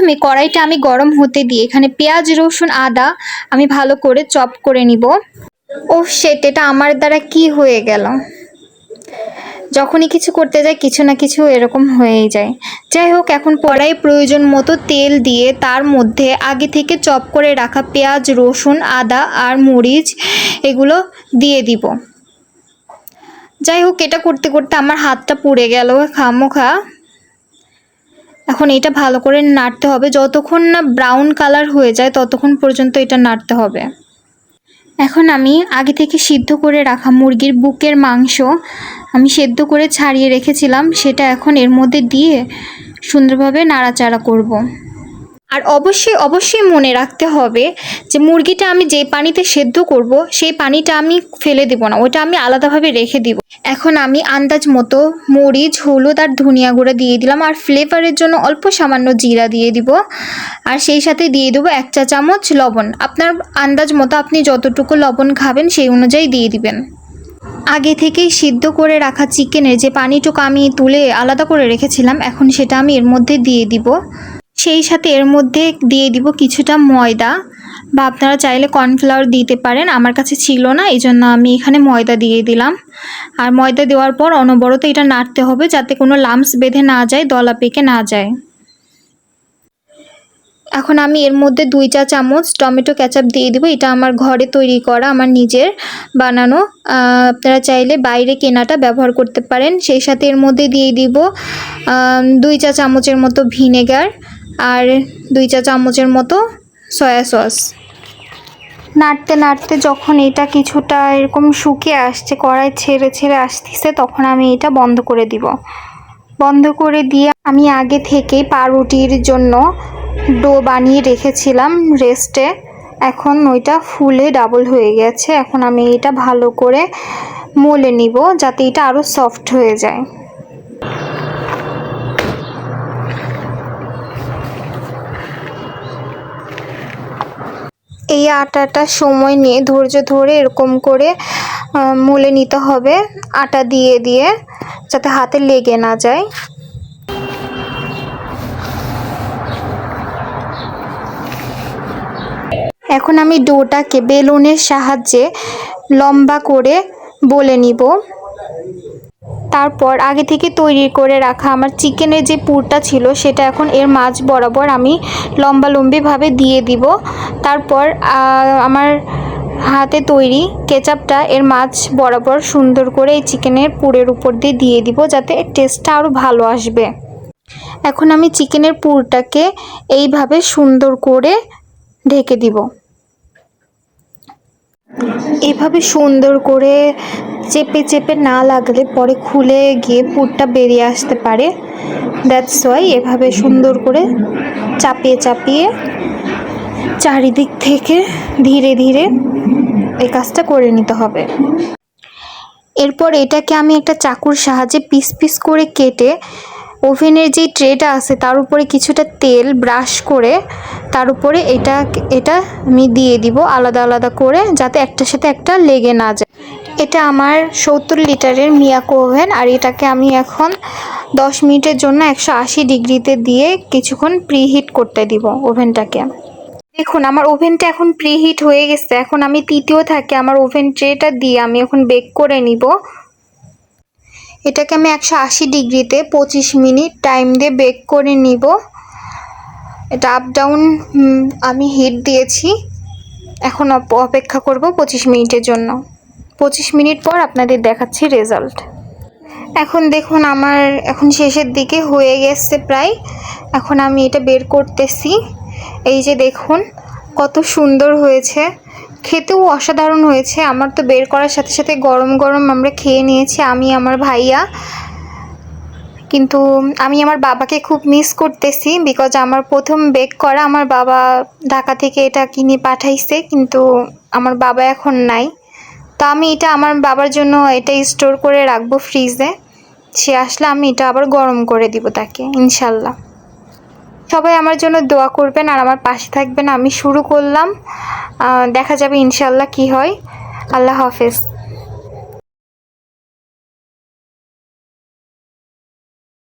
প্রথমে কড়াইটা আমি গরম হতে দিয়ে এখানে পেঁয়াজ রসুন আদা আমি ভালো করে চপ করে নিব। ও শিট, এটা আমার দ্বারা কি হয়ে গেল! যখনই কিছু করতে যাই কিছু না কিছু এরকম হয়েই যায়। যাই হোক, এখন কড়াই প্রয়োজন মতো তেল দিয়ে তার মধ্যে আগে থেকে চপ করে রাখা পেঁয়াজ রসুন আদা আর মরিচ এগুলো দিয়ে দিব। যাই হোক, এটা করতে করতে আমার হাতটা পুড়ে গেল খামোখা। এখন এটা ভালো করে নাড়তে হবে, যতক্ষণ না ব্রাউন কালার হয়ে যায় ততক্ষণ পর্যন্ত এটা নাড়তে হবে। এখন আমি আগে থেকে সিদ্ধ করে রাখা মুরগির বুকের মাংস আমি সেদ্ধ করে ছাড়িয়ে রেখেছিলাম, সেটা এখন এর মধ্যে দিয়ে সুন্দরভাবে নাড়াচাড়া করব। আর অবশ্যই অবশ্যই মনে রাখতে হবে যে মুরগিটা আমি যে পানিতে সেদ্ধ করব সেই পানিটা আমি ফেলে দেব না, ওটা আমি আলাদাভাবে রেখে দিব। এখন আমি আন্দাজ মতো মরিচ হলুদ আর ধনিয়া গুঁড়া দিয়ে দিলাম, আর ফ্লেভারের জন্য অল্প সামান্য জিরা দিয়ে দিব, আর সেই সাথে দিয়ে দেবো 1 চা চামচ লবণ। আপনার আন্দাজ মতো আপনি যতটুকু লবণ খাবেন সেই অনুযায়ী দিয়ে দিবেন। আগে থেকেই সিদ্ধ করে রাখা চিকেনের যে পানিটুকু আমি তুলে আলাদা করে রেখেছিলাম এখন সেটা আমি এর মধ্যে দিয়ে দিব। সেই সাথে এর মধ্যে দিয়ে দিব কিছুটা ময়দা, বা আপনারা চাইলে কর্নফ্লাওয়ার দিতে পারেন। আমার কাছে ছিল না, এই জন্য আমি এখানে ময়দা দিয়ে দিলাম। আর ময়দা দেওয়ার পর অনবরত এটা নাড়তে হবে যাতে কোনো লাম্পস বেঁধে না যায়, দলা পেকে না যায়। এখন আমি এর মধ্যে 2 চা চামচ টমেটো কেচাপ দিয়ে দিব। এটা আমার ঘরে তৈরি করা, আমার নিজের বানানো। আপনারা চাইলে বাইরে কেনাটা ব্যবহার করতে পারেন। সেই সাথে এর মধ্যে দিয়ে দিব 2 চা চামচের মতো ভিনেগার আর 2 চা চামচের মতো সয়া সস। নাড়তে নাড়তে যখন এটা কিছুটা এরকম শুকিয়ে আসছে, কড়াই ছেড়ে ছেড়ে আসতেছে, তখন আমি এটা বন্ধ করে দিব। বন্ধ করে দিয়ে আমি আগে থেকে পাউরুটির জন্য ডো বানিয়ে রেখেছিলাম রেস্টে। এখন ওইটা ফুলে ডাবল হয়ে গেছে। এখন আমি এটা ভালো করে মলে নিব যাতে এটা আরও সফট হয়ে যায়। এই আটাটা সময় নিয়ে ধৈর্য ধরে এরকম করে মলে নিতে হবে, আটা দিয়ে দিয়ে, যাতে হাতে লেগে না যায়। এখন আমি ডোটাকে বেলুনের সাহায্যে লম্বা করে বলে নিব। তারপর আগে থেকে তৈরি করে রাখা আমার চিকেনের যে পুরটা ছিল সেটা এখন এর মাঝ বরাবর আমি লম্বালম্বিভাবে দিয়ে দিব। তারপর আমার হাতে তৈরি কেচাপটা এর মাঝ বরাবর সুন্দর করে এই চিকেনের পুরের উপর দিয়ে দিব যাতে টেস্টটা আরও ভালো আসবে। এখন আমি চিকেনের পুরটাকে এইভাবে সুন্দর করে ঢেকে দিব। এভাবে সুন্দর করে চেপে চেপে না লাগলে পরে খুলে গিয়ে পুরটা বেরিয়ে আসতে পারে। দ্যাটস ওয়াই এভাবে সুন্দর করে চাপিয়ে চাপিয়ে চারিদিক থেকে ধীরে ধীরে এই কাজটা করে নিতে হবে। এরপর এটাকে আমি একটা চাকুর সাহায্যে পিস পিস করে কেটে ওভেনের যে ট্রেটা আছে তার উপরে কিছুটা তেল ব্রাশ করে তার উপরে এটা আমি দিয়ে দিব আলাদা আলাদা করে, যাতে একটার সাথে একটা লেগে না যায়। এটা আমার 70 লিটারের মিয়াকো ওভেন, আর এটাকে আমি এখন 10 মিনিটের জন্য 180 ডিগ্রিতে দিয়ে কিছুক্ষণ প্রিহিট করতে দিব ওভেনটাকে। দেখুন আমার ওভেনটা এখন প্রিহিট হয়ে গেছে। এখন আমি তৃতীয় থাকে আমার ওভেন ট্রেটা দিয়ে আমি এখন বেক করে নিব। এটাকে আমি 180 ডিগ্রিতে 25 মিনিট টাইম দিয়ে বেক করে নিব। এটা আপ ডাউন আমি হিট দিয়েছি। এখন অপেক্ষা করব 25 মিনিটের জন্য। 25 মিনিট পর আপনাদের দেখাচ্ছি রেজাল্ট। এখন দেখুন আমার এখন শেষের দিকে হয়ে গেছে প্রায়। এখন আমি এটা বের করতেছি। এই যে দেখুন কত সুন্দর হয়েছে, খেতেও অসাধারণ হয়েছে। আমার তো বের করার সাথে সাথে গরম গরম আমরা খেয়ে নিয়েছি, আমি আমার ভাইয়া। কিন্তু আমি আমার বাবাকে খুব মিস করতেছি, বিকজ আমার প্রথম বেক করা আমার বাবা ঢাকা থেকে এটা কিনে পাঠাইছে, কিন্তু আমার বাবা এখন নাই। তো আমি এটা আমার বাবার জন্য এটা স্টোর করে রাখবো ফ্রিজে। সে আসলে আমি এটা আবার গরম করে দিব তাকে ইনশাল্লাহ। সবাই আমার জন্য দোয়া করবেন আর আমার পাশে থাকবেন। আমি শুরু করলাম, দেখা যাবে ইনশাল্লাহ কি হয়। আল্লাহ হাফেজ।